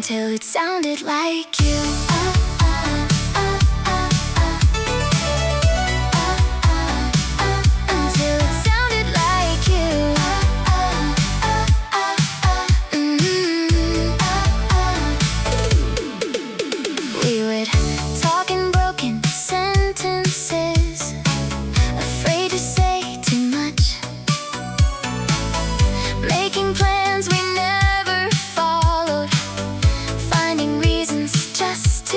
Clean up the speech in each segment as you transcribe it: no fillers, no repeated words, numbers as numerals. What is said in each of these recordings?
until it sounded like you. Until it sounded like you. We would talk in broken sentences, afraid to say too much, making plans we never followed, finding reasons just to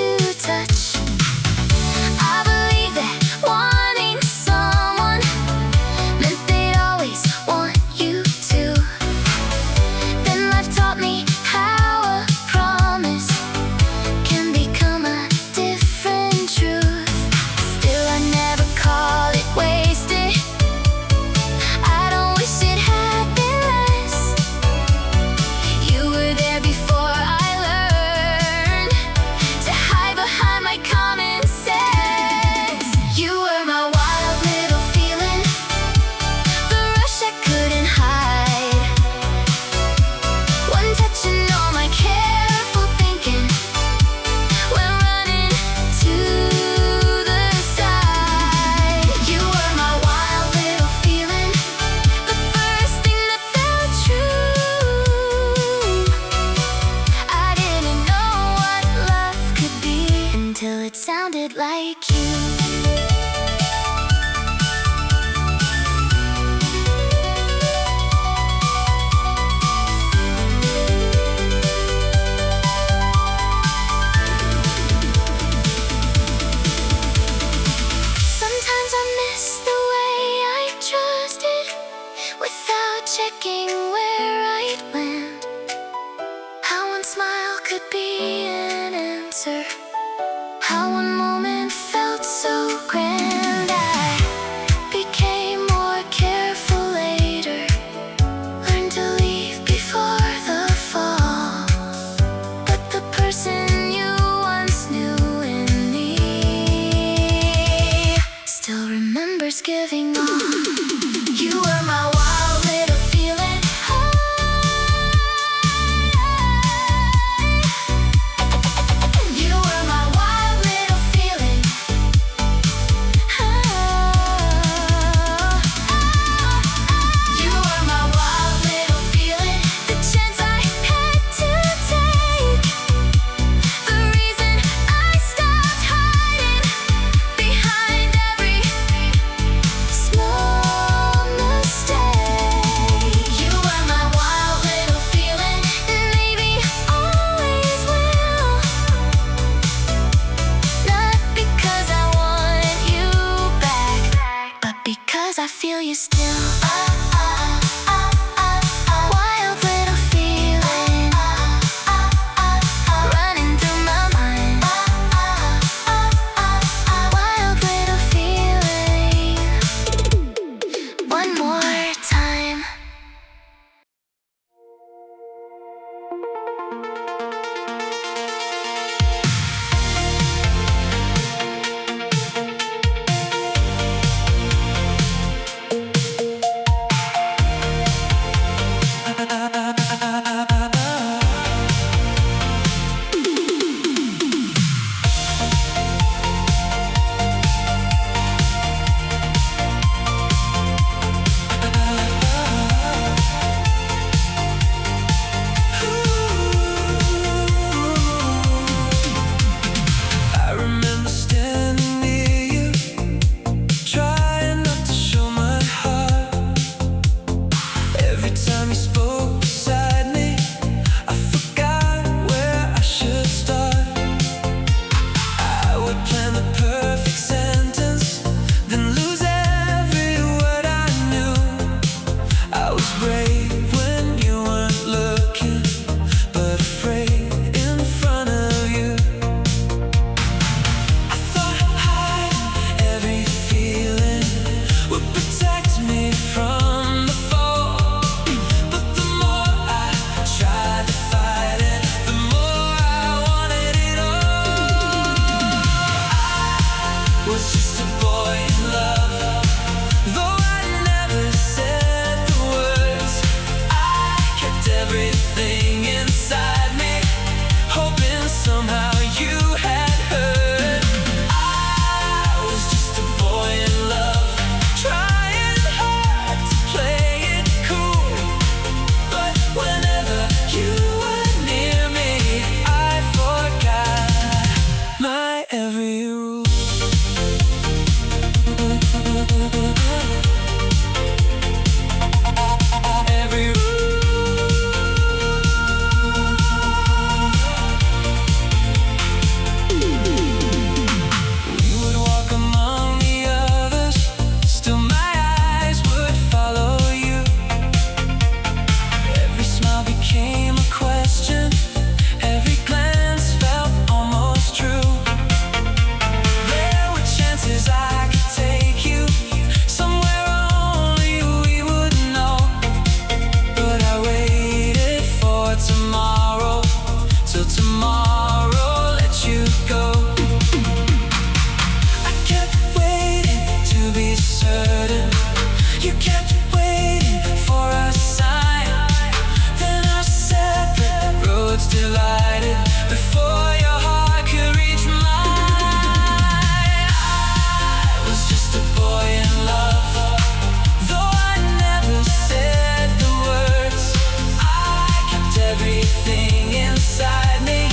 everything inside me,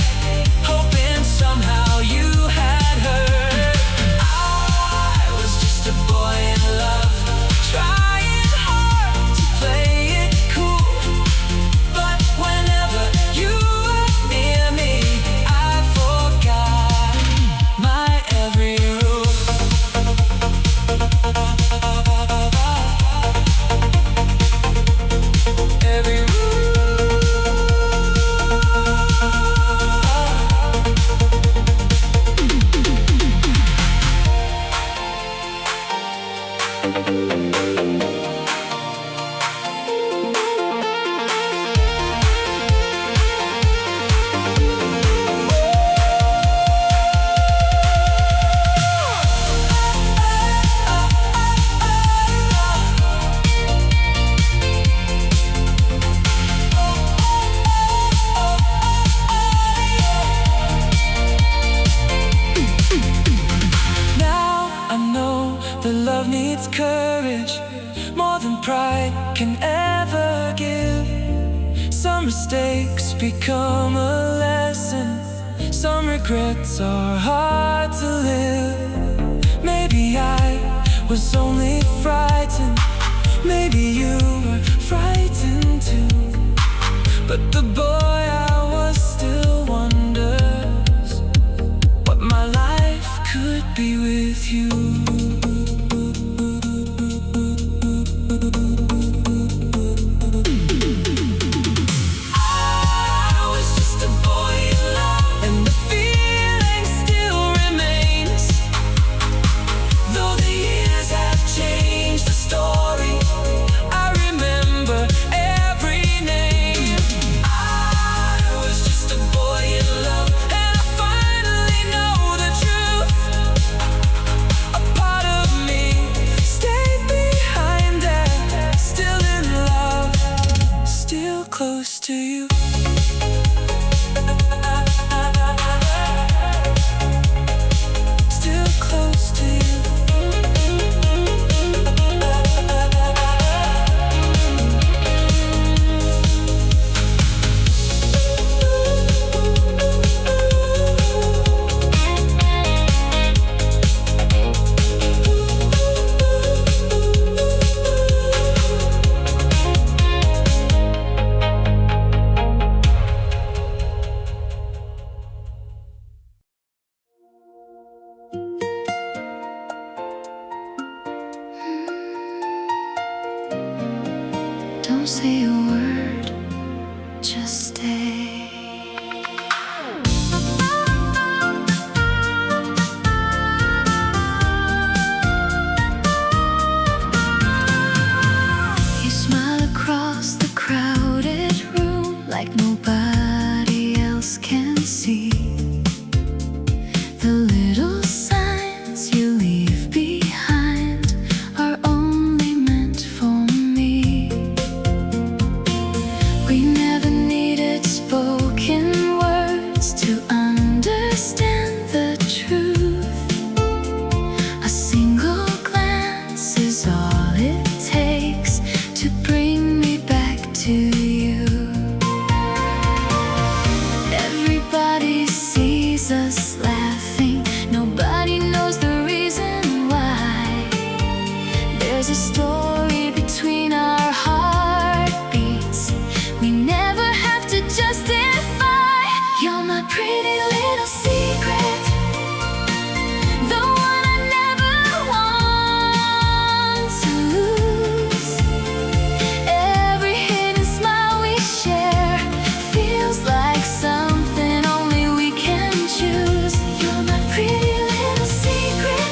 hoping somehow you had heard. I was just a boy in love, trying hard to play it cool. But whenever you were near me, I forgot my every rule. Every rule. Love needs courage, more than pride can ever give. Some mistakes become a lesson, some regrets are hard to live. Maybe I was only frightened, maybe you were frightened too. But the boy I was still wonders what my life could be with you. Close to you. Still close to you. Don't say a word, just stay. You smile across the crowded room like nobody else can see. The little signs you leave behind are only meant for me. We never needed spoken words to understand the truth. A single glance is all it takes to bring me back to you. Everybody sees us laughing, nobody knows the reason why. There's a story between our heartbeats we never have to justify. You're my pretty little secret, the one I never want to lose. Every hidden smile we share feels like something only we can choose. You're my pretty little secret,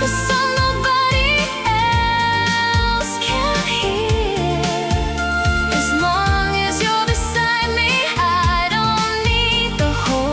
the song nobody else can hear. As long as you're beside me, I don't need the whole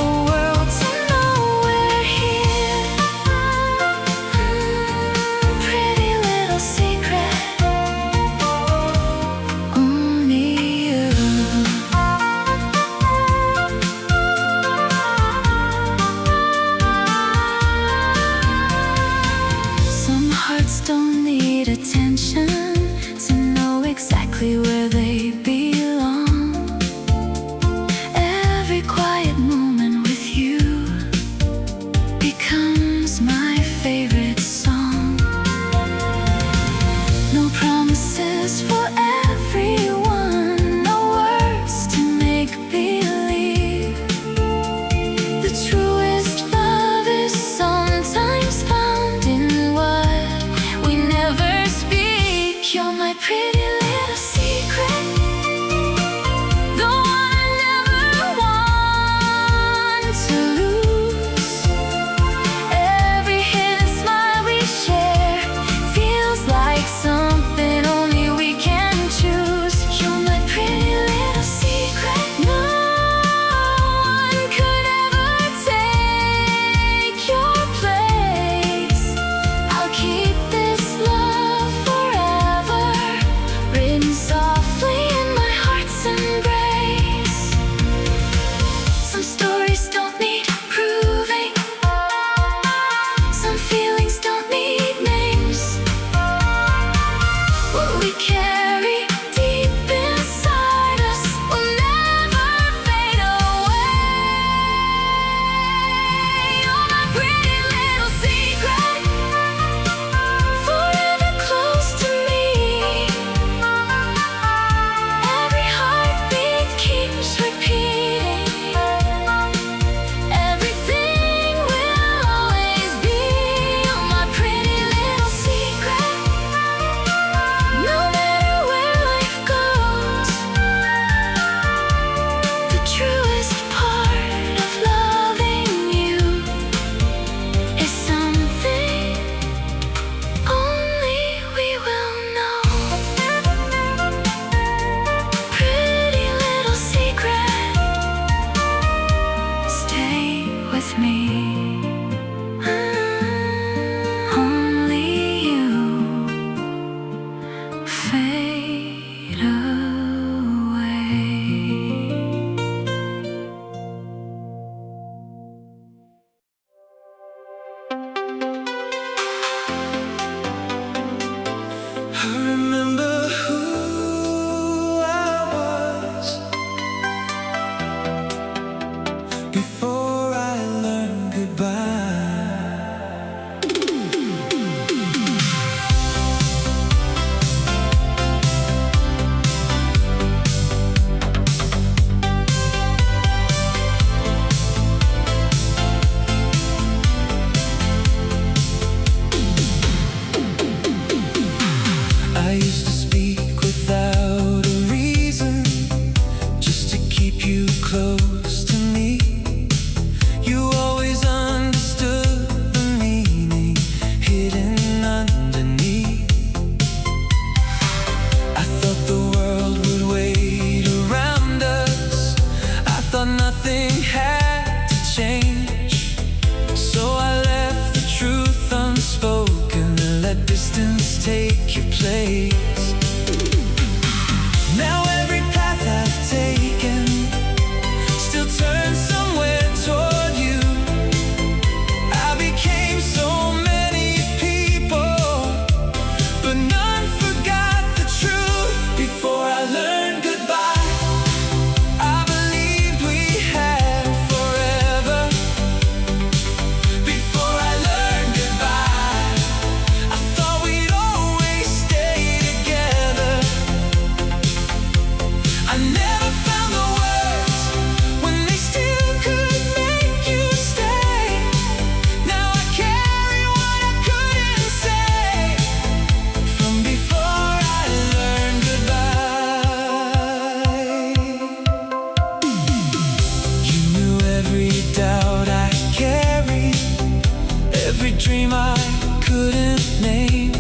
dream I couldn't name.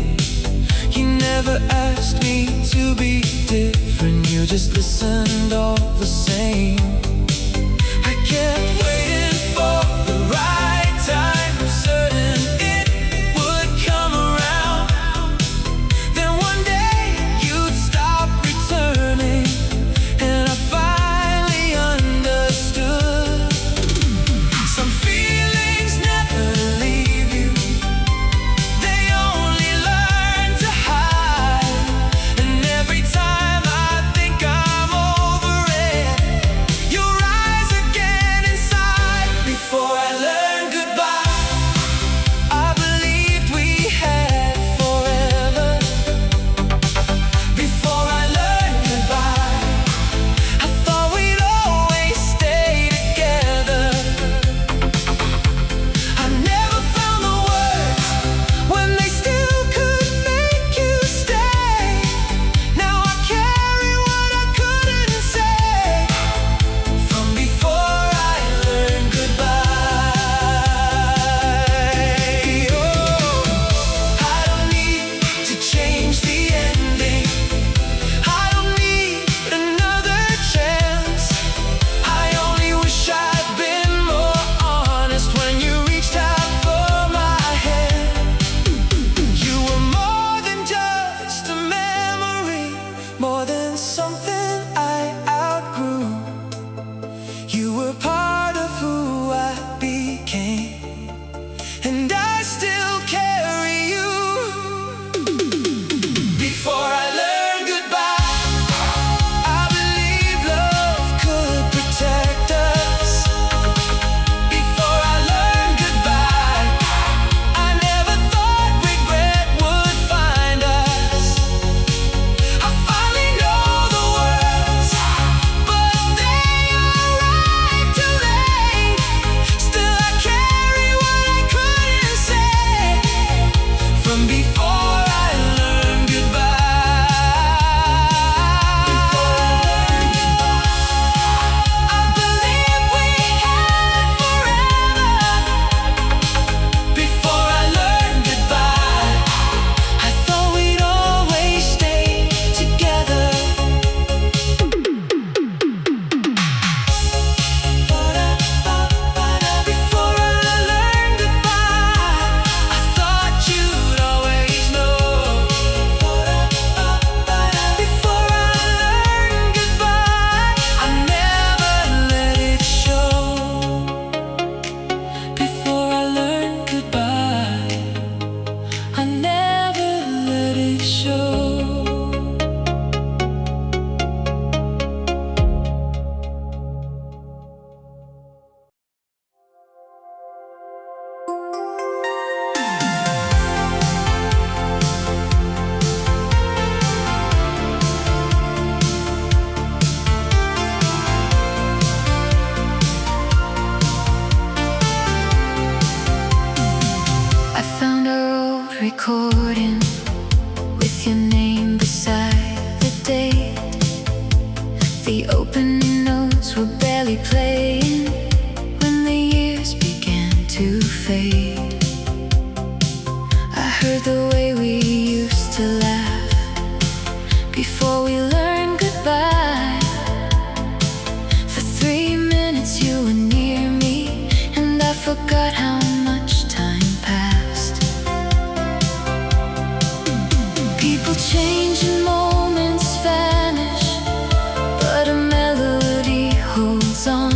You never asked me to be different, you just listened all the same. I kept waiting for the right time, certain it would come around. Then one day you'd stop returning, and I finally understood. Some feelings never leave you, they only learn to hide. And every time I think I'm over it, you rise again inside. Before I learned goodbye, I believed we had forever. Before I learned goodbye, I thought we'd always stay together. I never found the words when they still could make you stay. Now I carry what I couldn't say from before I learned goodbye. Oh, I don't need to change the ending, I don't need another chance. I only wish I'd been more honest when you reached out for my hand. You were more than just a memory, more than something I outgrew. You were part of who I became, and I still carry you. Before I learned goodbye, I believe love could protect us. Before I learned goodbye, I never thought regret would find us. I finally know the words, but they arrived too late. Still I carry what I couldn't say from before I learned goodbye. I believe we had forever. Before I learned goodbye, I thought we'd always stay together. Before I learned goodbye, I thought you'd always know. Before I learned goodbye, I never let it show. Before I learned goodbye, I never let it show. I found our old recording with your name beside the date. The opening notes were barely playing when the years began to fade. I heard the way we used to laugh before we learned goodbye. For 3 minutes you were near me, and I forgot how much time passed. People change and moments vanish, but a melody holds on.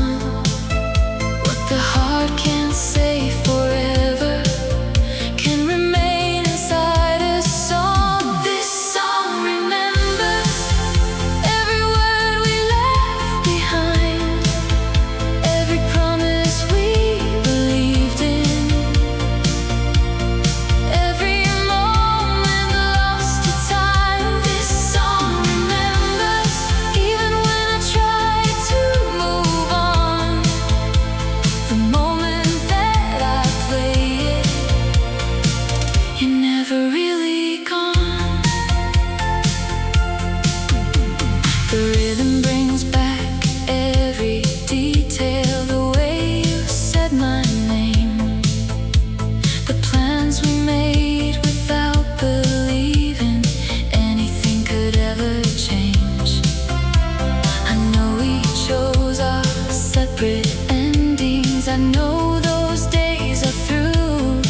What the heart can't say forever can remain inside a song. This song remembers every word we left behind, every promise we believed in. I know those days are through,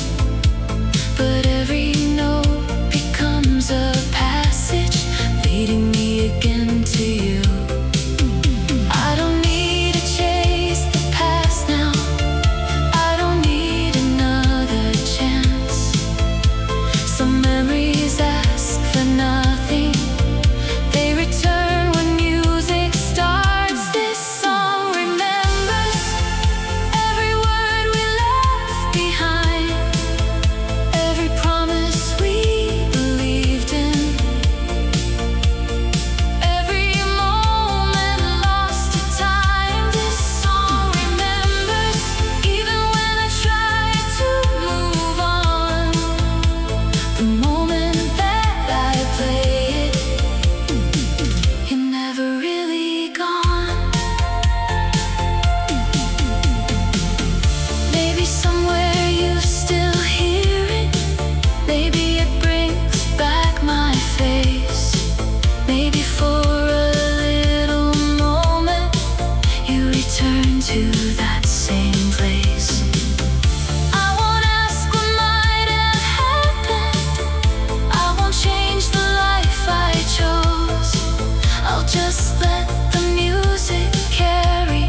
but every note becomes a passage leading me again to you. I don't need to chase the past now. I don't need another chance. Some memories ask for nothing. They return when music starts. This song remembers every word we left behind, every promise we believed in, every moment lost to time. This song remembers even when I try to move on. The moment that I play it, you're never really gone. Maybe somewhere you still hear it. Maybe it brings back my face. Maybe for a little moment you return to that same place. I won't ask what might have happened. I won't change the life I chose. I'll just let the music carry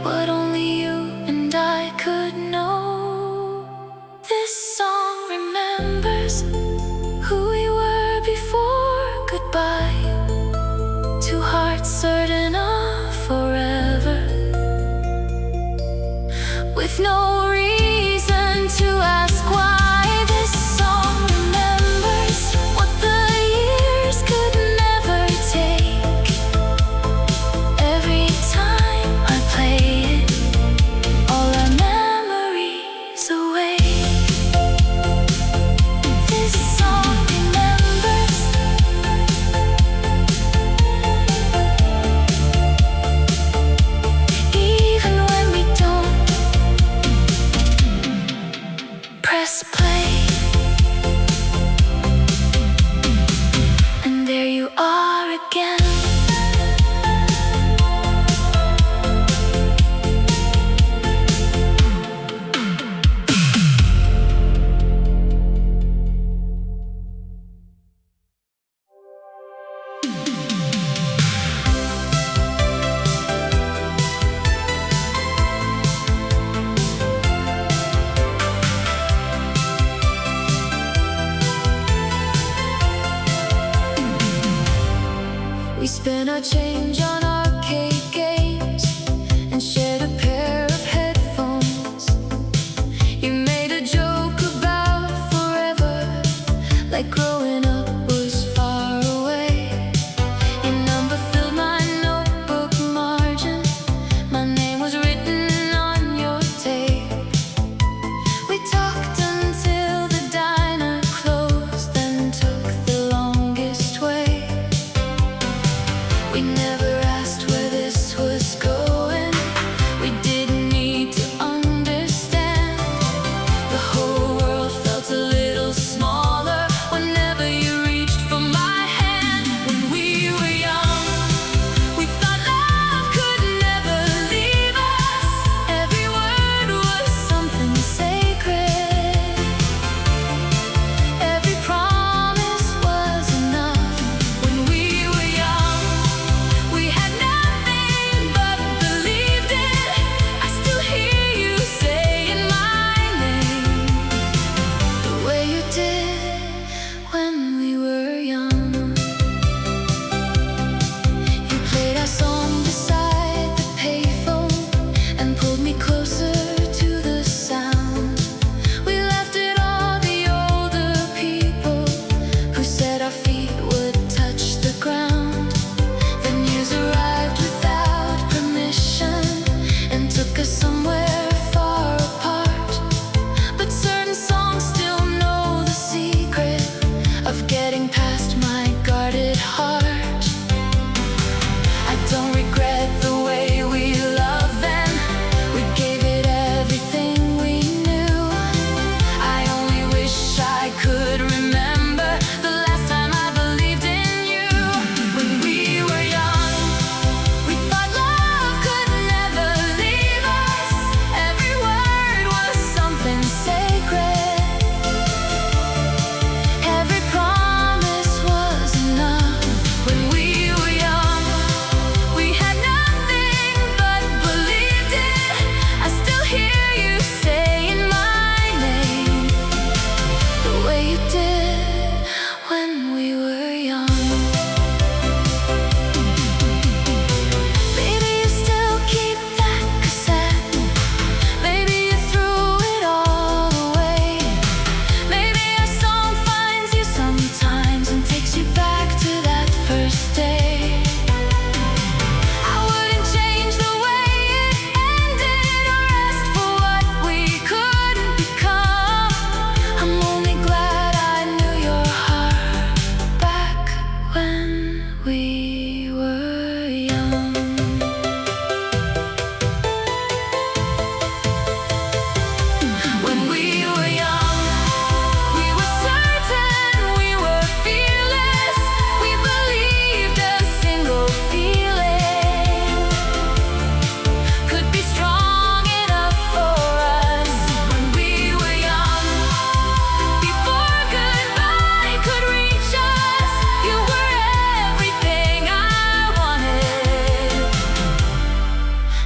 what only you and I could know. This song remembers who we were before goodbye. Two hearts certain of forever, with no reason to ask why. This song remembers what the years could never take. Every time I play it, all our memories awake. This song remembers even when we don't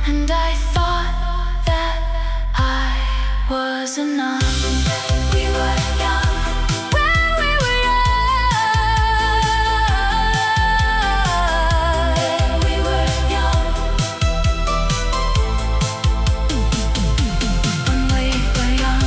and I thought that I was enough. We were young when we were young. We were young when we were young.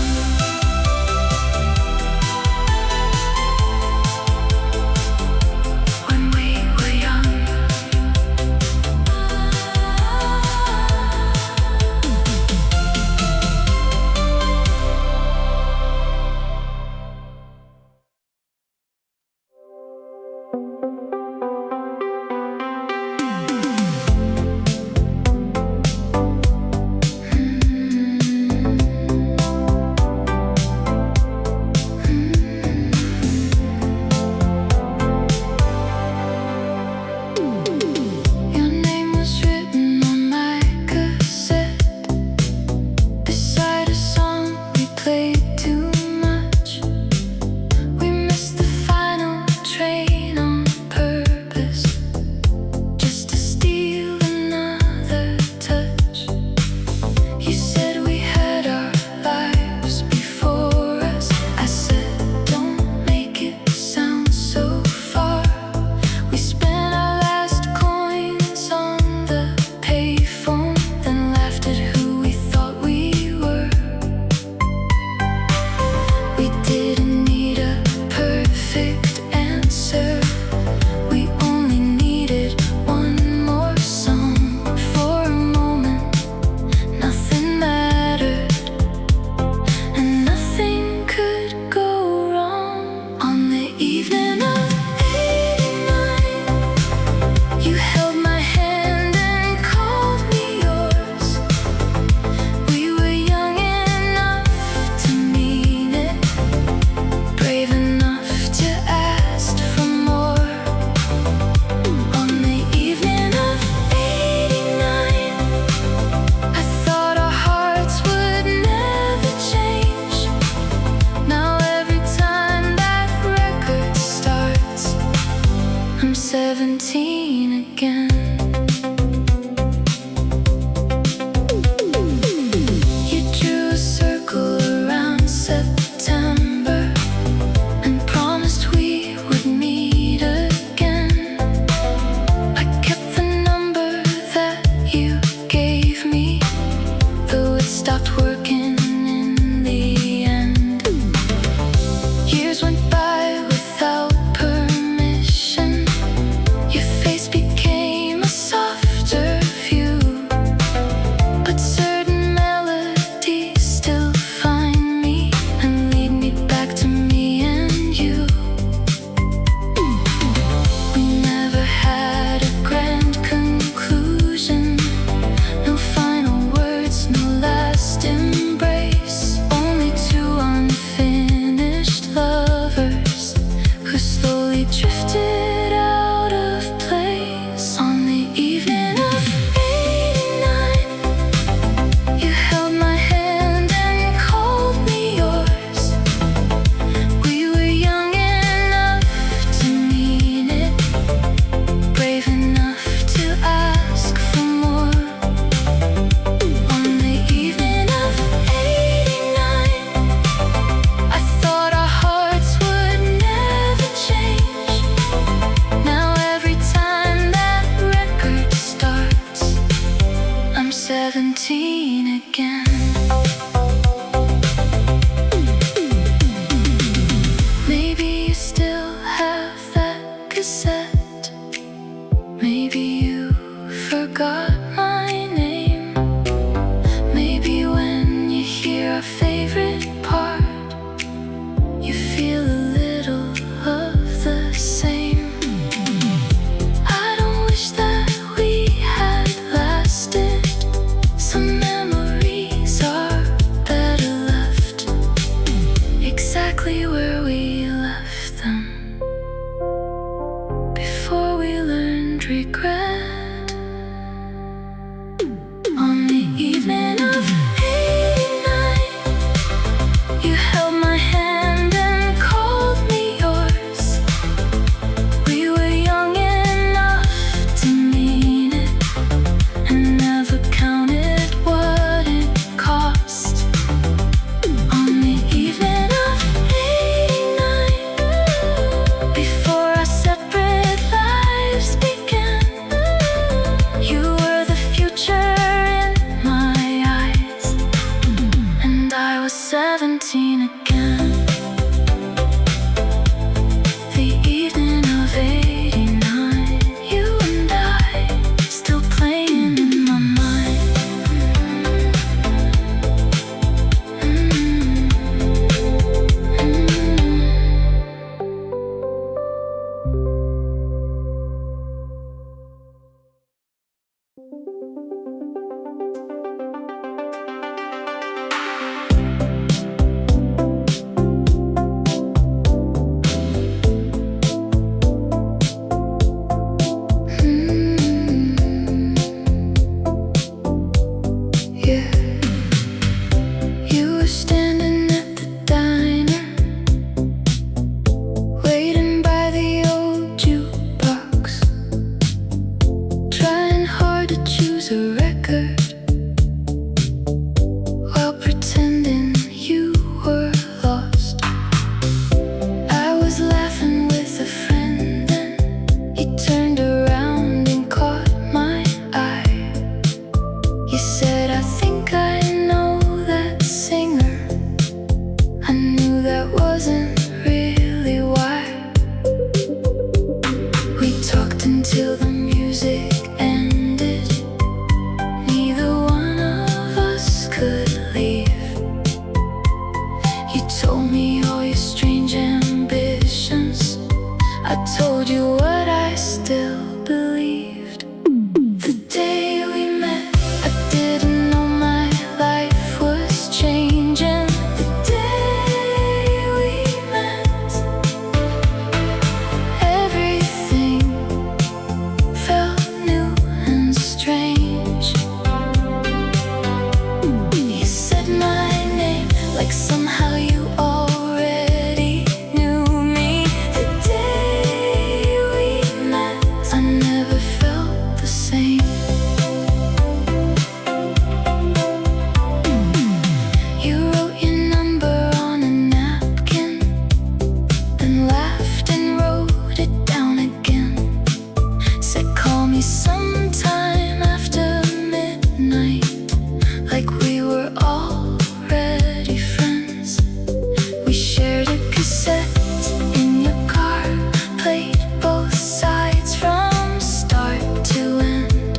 When we were young. Your name was written on my cassette beside a song we played too much. We missed the final train on purpose just to steal another touch. You said we had our lives before us. I said, don't make it sound so far. We spent our last coins on the payphone, then laughed at who we thought we were. We didn't need a perfect answer. We only needed one more song. For a moment, nothing mattered, and nothing could go wrong. On the evening of '89, you held my hand and called me yours. We were young enough to mean it, brave enough to ask for more. On the evening of '89, I thought our hearts would never change. Now every time that record starts, I'm 17 again. You drew a circle around September and promised we would meet again. I kept the number that you gave me, though it stopped working in the end. Years went by without permission. Your face became a softer view, but certain melodies still find me and lead me back to me and you. We never had a grand conclusion, no final words, no last embrace. Only two unfinished lovers who slowly drifted out of place. On the evening of '89, you held my hand and called me yours. We were young enough to mean it, brave enough to ask for more. On the evening of '89, I thought our hearts would never change. Now every time that record starts, I'm 17 again. Maybe you still have that cassette. Maybe you forgot my name. Maybe when you hear our favorite part, you feel a little of the same. I don't wish that we had lasted. Some memories You said, I think I know that singer. I knew that wasn't really why. We talked until the music ended. Neither one of us could leave. You told me all your strange ambitions. I told you what I still believed. The day we met, I didn't know my life was changing. The day we met, everything felt new and strange. You said my name like somehow you already knew me. The day we met, I never felt the same. You wrote your number on a napkin, then laughed and wrote it down again. Said call me sometime after midnight, like we were already friends. We shared a cassette in your car, played both sides from start to end.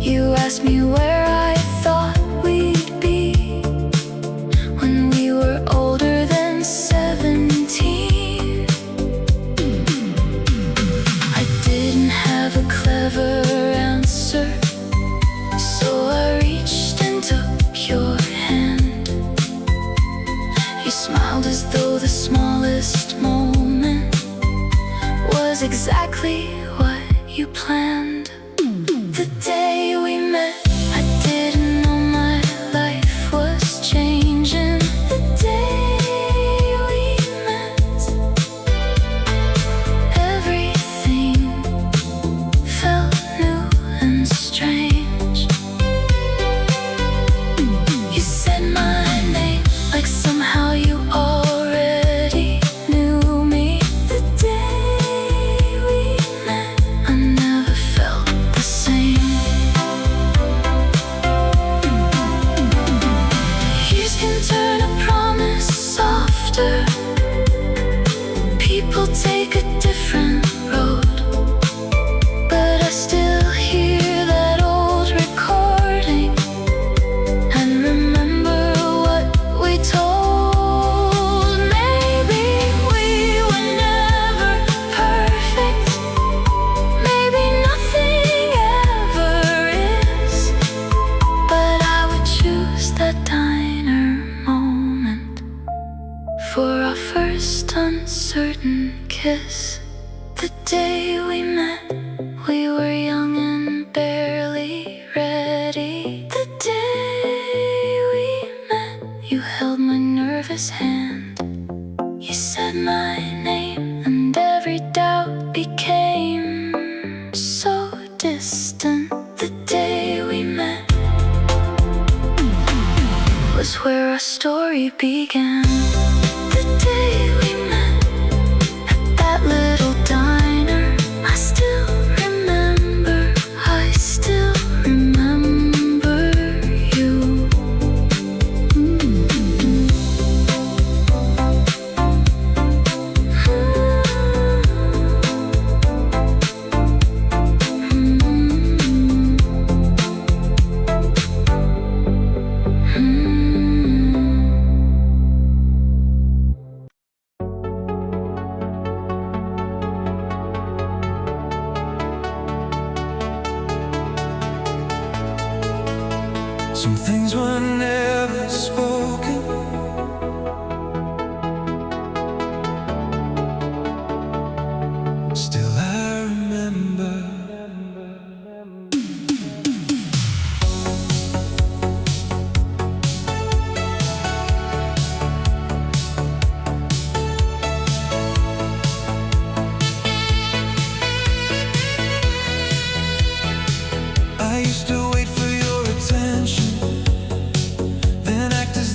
You asked me where I thought we'd be when we were older than 17. I didn't have a clever answer, so I reached and took your hand. You smiled as though the smallest moment was exactly what you planned. The day we met, I didn't know my life was changing. The day we met, everything felt new and strange. You said my name like somehow you already knew me. The day we met, I never felt the same. Years can turn a promise softer. People take a different road, but I still hear that old recording and remember what we told. Maybe we were never perfect. Maybe nothing ever is. But I would choose that diner moment for our first uncertain kiss. The day we met, we were young and barely ready. The day we met, you held my nervous hand. You said my name and every doubt became so distant. The day we met was where our story began. The day we met at that little diner, I still remember you. Some things were never spoken. Still I remember. I used to wait for your attention, then act as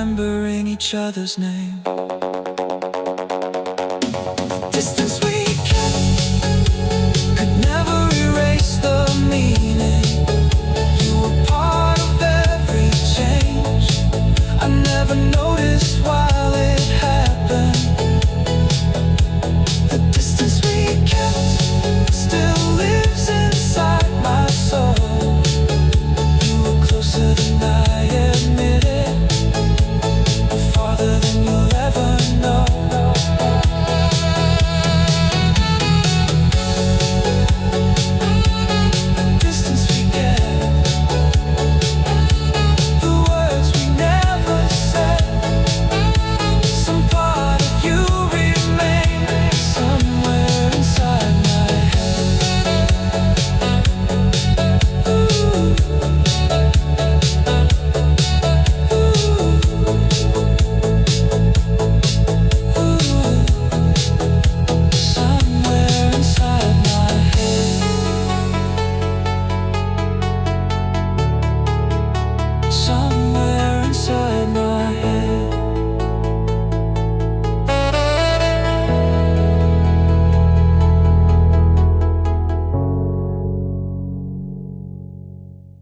remembering each other's name.